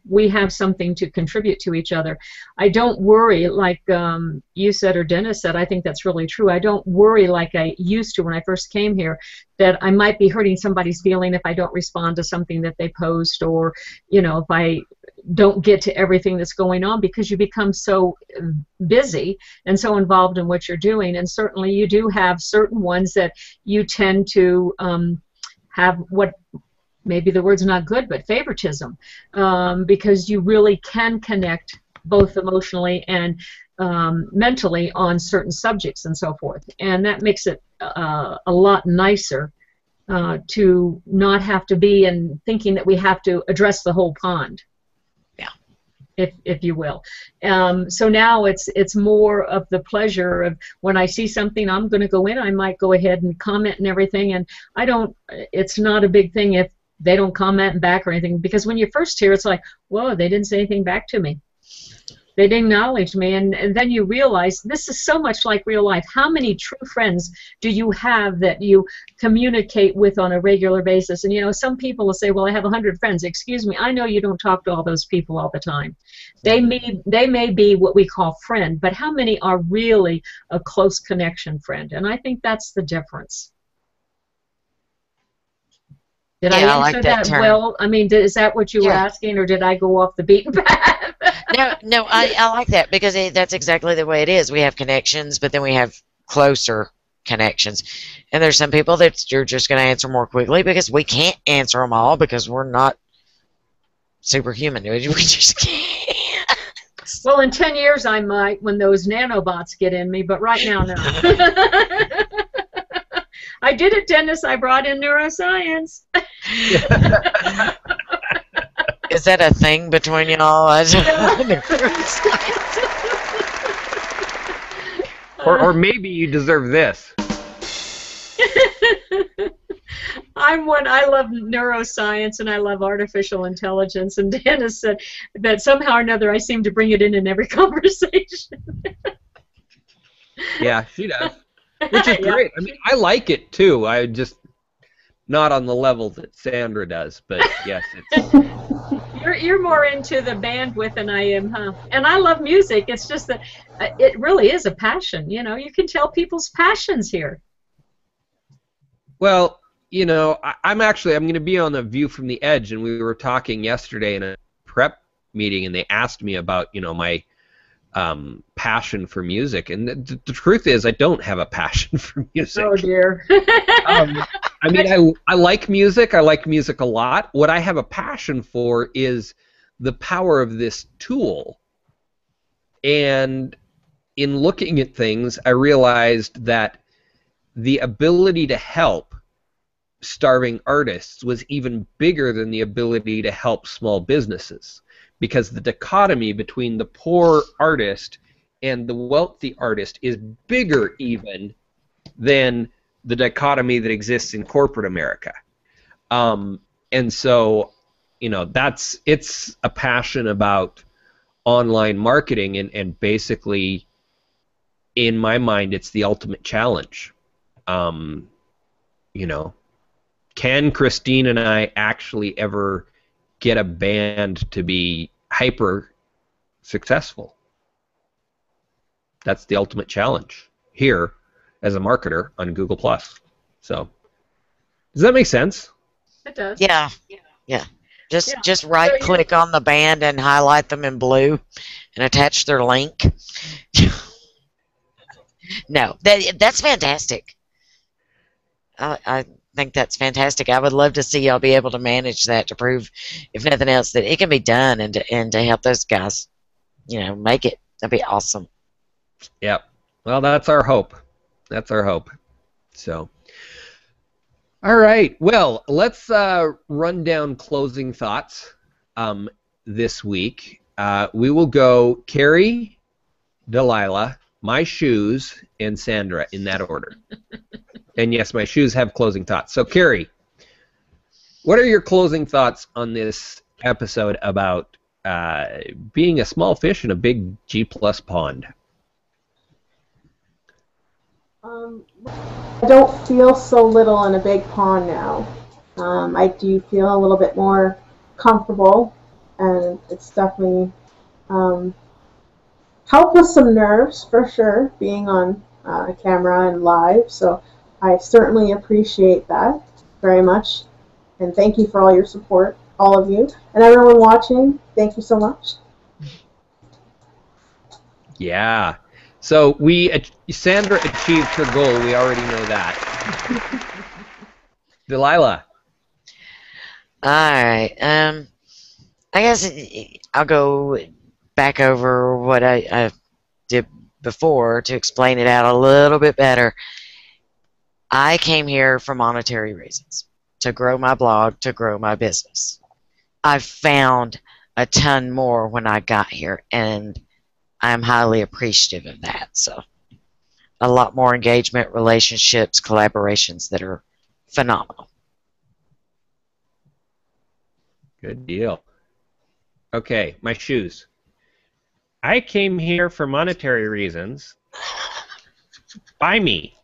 we have something to contribute to each other. I don't worry, like you said or Dennis said. I think that's really true. I don't worry like I used to when I first came here, that I might be hurting somebody's feeling if I don't respond to something that they post, or if I don't get to everything that's going on, because you become so busy and so involved in what you're doing. And certainly you do have certain ones that you tend to have what, maybe the word's not good, but favoritism, because you really can connect both emotionally and mentally on certain subjects and so forth. And that makes it a lot nicer to not have to be in thinking that we have to address the whole pond. Yeah. if you will. So now it's more of the pleasure of when I see something, I'm going to go in, I might go ahead and comment and everything, and it's not a big thing if they don't comment back or anything, because when you first hear, it's like, whoa, they didn't say anything back to me. They didn't acknowledge me, and then you realize this is so much like real life. How many true friends do you have that you communicate with on a regular basis? And you know, some people will say, well, I have 100 friends. Excuse me, I know you don't talk to all those people all the time. They may be what we call friend, but how many are really a close connection friend? And I think that's the difference. Did I answer that well? I mean, is that what you were asking, or did I go off the beaten path? No, I like that, because that's exactly the way it is. We have connections, but then we have closer connections. And there's some people that you're just going to answer more quickly because we can't answer them all because we're not superhuman. We just can't. Well, in 10 years I might, when those nanobots get in me, but right now, no. I did it, Dennis. I brought in neuroscience. Is that a thing between y'all? Or maybe you deserve this. I love neuroscience and I love artificial intelligence, and Dennis said that somehow or another I seem to bring it in every conversation. Yeah, she does. Which is great. I mean, I like it too. I just not on the level that Sandra does, but yes, it's. You're more into the bandwidth than I am, huh? And I love music. It's just that it really is a passion. You know, you can tell people's passions here. Well, you know, I'm going to be on The View from the Edge, and we were talking yesterday in a prep meeting, and they asked me about, you know, my passion for music, and the truth is I don't have a passion for music. Oh dear. I mean, I like music. I like music a lot. What I have a passion for is the power of this tool. And in looking at things, I realized that the ability to help starving artists was even bigger than the ability to help small businesses. Because the dichotomy between the poor artist and the wealthy artist is bigger even than the dichotomy that exists in corporate America. And so, you know, it's a passion about online marketing, and basically, in my mind, it's the ultimate challenge. You know, can Christine and I actually ever get a band to be hyper successful? That's the ultimate challenge here as a marketer on Google+. So, does that make sense? It does. Yeah. Just right click on the band and highlight them in blue and attach their link. No, that's fantastic. I think that's fantastic. I would love to see y'all be able to manage that, to prove, if nothing else, that it can be done, and to help those guys, you know, make it. That'd be awesome. Yep. Well, that's our hope. That's our hope. So, all right. Well, let's run down closing thoughts this week. We will go Carrie, Delilah, my shoes, and Sandra in that order. And yes, my shoes have closing thoughts. So, Carrie, what are your closing thoughts on this episode about being a small fish in a big G+ pond? I don't feel so little in a big pond now. I do feel a little bit more comfortable, and it's definitely helped with some nerves for sure, being on camera and live. So I certainly appreciate that very much, and thank you for all your support, all of you, and everyone watching. Thank you so much. Yeah. So Sandra achieved her goal. We already know that. Delilah. All right. I guess I'll go back over what I did before to explain it out a little bit better. I came here for monetary reasons, to grow my blog, to grow my business. I've found a ton more when I got here, and I'm highly appreciative of that. So a lot more engagement, relationships, collaborations that are phenomenal. Good deal. Okay, my shoes. I came here for monetary reasons. Buy me.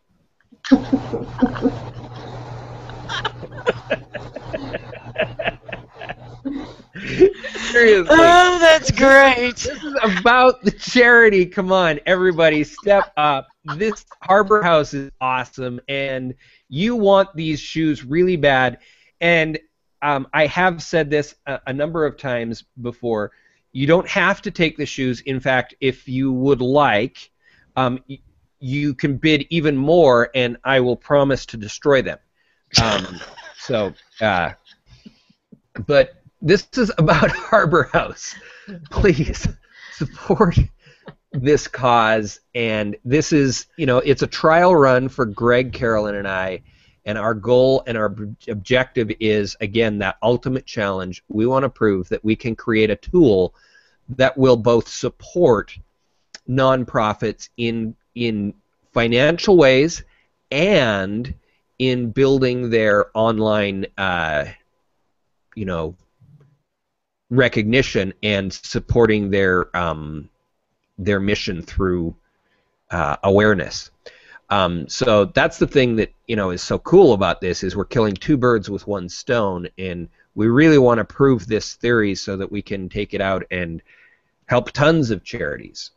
Seriously. Oh, that's great. This is about the charity. Come on, everybody, step up. This Harbor House is awesome, and you want these shoes really bad. And I have said this a number of times before. You don't have to take the shoes. In fact, if you would like, you can bid even more, and I will promise to destroy them. But this is about Harbor House. Please support this cause, and this is, it's a trial run for Greg, Carolyn, and I, and our goal and our objective is, again, that ultimate challenge. We want to prove that we can create a tool that will both support nonprofits in financial ways and in building their online, recognition and supporting their mission through awareness. So that's the thing that is so cool about this, is we're killing two birds with one stone, and we really want to prove this theory so that we can take it out and help tons of charities.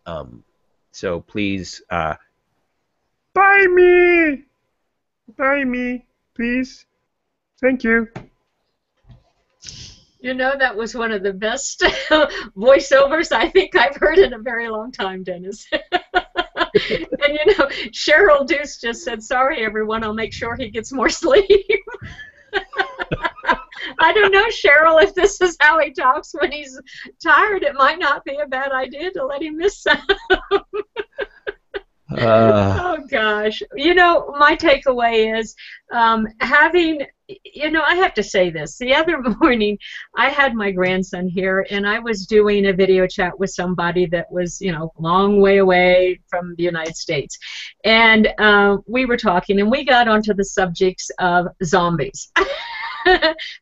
So please buy me, please. Thank you. That was one of the best voiceovers I think I've heard in a very long time, Dennis. And Cheryl Deuce just said, "Sorry, everyone, I'll make sure he gets more sleep." I don't know, Cheryl, if this is how he talks when he's tired. It might not be a bad idea to let him miss some. Oh gosh, my takeaway is having, I have to say this. The other morning, I had my grandson here, and I was doing a video chat with somebody that was, long way away from the United States, and we were talking, and we got onto the subjects of zombies.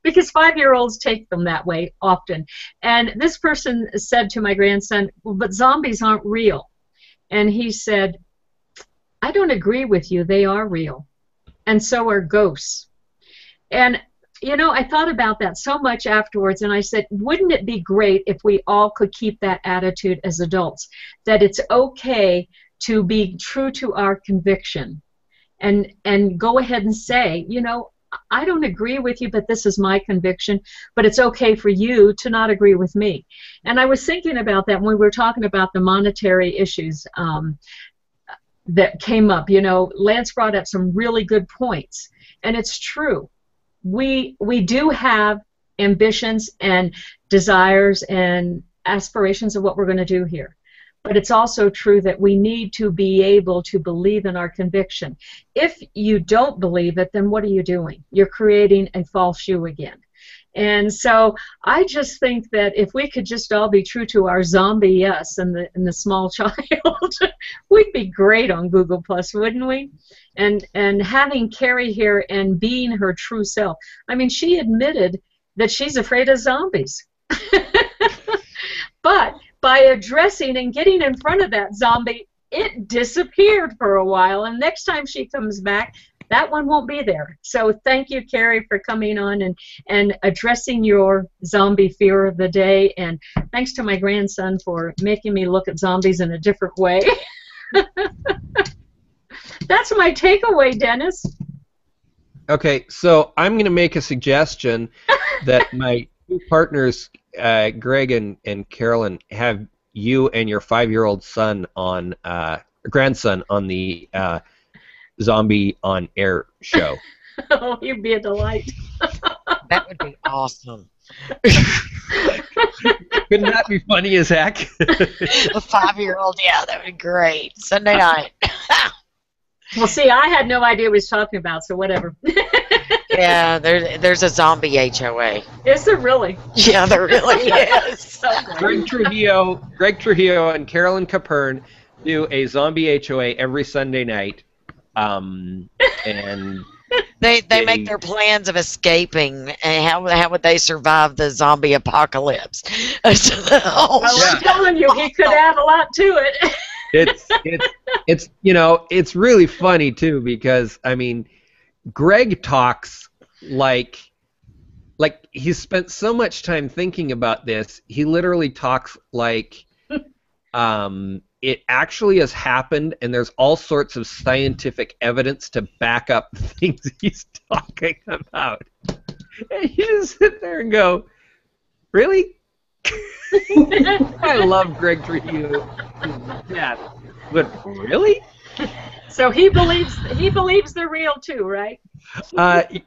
Because 5-year-olds take them that way often. And this person said to my grandson, "Well, but zombies aren't real." And he said, "I don't agree with you. They are real. And so are ghosts." And, I thought about that so much afterwards, and I said, wouldn't it be great if we all could keep that attitude as adults, that it's okay to be true to our conviction and go ahead and say, I don't agree with you, but this is my conviction, but it's okay for you to not agree with me. And I was thinking about that when we were talking about the monetary issues that came up. Lance brought up some really good points, and it's true. We do have ambitions and desires and aspirations of what we're going to do here. But it's also true that we need to be able to believe in our conviction. If you don't believe it, then what are you doing? You're creating a false shoe again. And so I just think that if we could just all be true to our zombie us and the small child, we'd be great on Google Plus, wouldn't we? And having Carrie here and being her true self. I mean, she admitted that she's afraid of zombies. But by addressing and getting in front of that zombie, it disappeared for a while. And next time she comes back, that one won't be there. So thank you, Carrie, for coming on and addressing your zombie fear of the day. And thanks to my grandson for making me look at zombies in a different way. That's my takeaway, Dennis. Okay, so I'm going to make a suggestion that my two partners, Greg and Carolyn, have you and your 5-year-old son on grandson on the Zombie on Air show. Oh, you'd be a delight. That would be awesome. Couldn't that be funny as heck? A 5-year-old, yeah, that would be great. Sunday night. Well, see, I had no idea what he was talking about, so whatever. Yeah, there's a zombie HOA. Is there really? Yeah, there really is. So great. Greg Trujillo, and Carolyn Capern do a zombie HOA every Sunday night, and They make their plans of escaping, and how would they survive the zombie apocalypse? Well, I'm telling you, he could add a lot to it. it's really funny too, because I mean, Greg talks like he's spent so much time thinking about this. He literally talks like it actually has happened, and there's all sorts of scientific evidence to back up the things he's talking about. And you just sit there and go, really? I love Greg Trujillo. Yeah, but really? So he believes they're real too, right?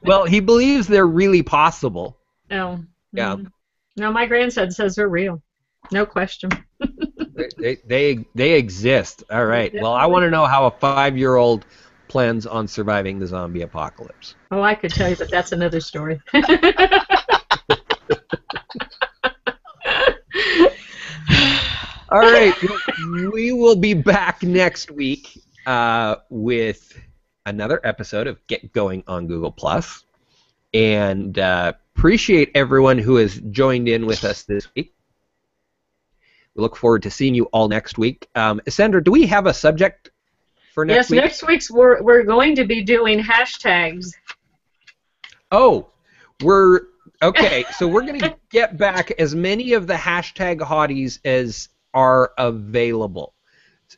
Well, he believes they're really possible. Oh. Yeah. No, my grandson says they're real. No question. They exist. All right. Well, I want to know how a 5-year-old plans on surviving the zombie apocalypse. Oh, I could tell you, but that's another story. All right. We will be back next week with another episode of Get Going on Google+. And appreciate everyone who has joined in with us this week. We look forward to seeing you all next week. Sandra, do we have a subject for next week? Yes, next week's we're going to be doing hashtags. Oh, okay. So we're going to get back as many of the hashtag hotties as are available.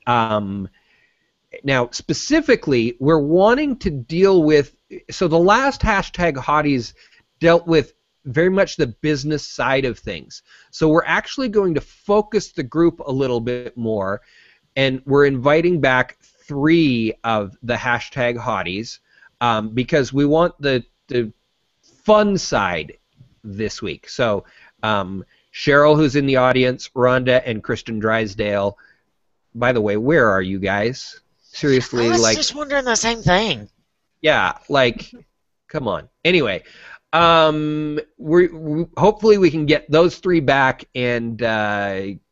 Now, specifically, we're wanting to deal with. So the last hashtag hotties dealt with very much the business side of things. So we're actually going to focus the group a little bit more, and we're inviting back 3 of the hashtag hotties because we want the fun side this week. So Cheryl, who's in the audience, Rhonda, and Kristen Drysdale. By the way, where are you guys? Seriously, I was just wondering the same thing. Yeah, come on. Anyway, we hopefully we can get those 3 back and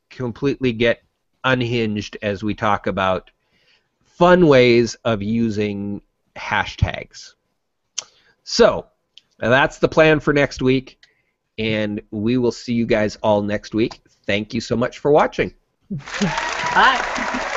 completely get unhinged as we talk about fun ways of using hashtags. So that's the plan for next week, and we will see you guys all next week. Thank you so much for watching. Bye.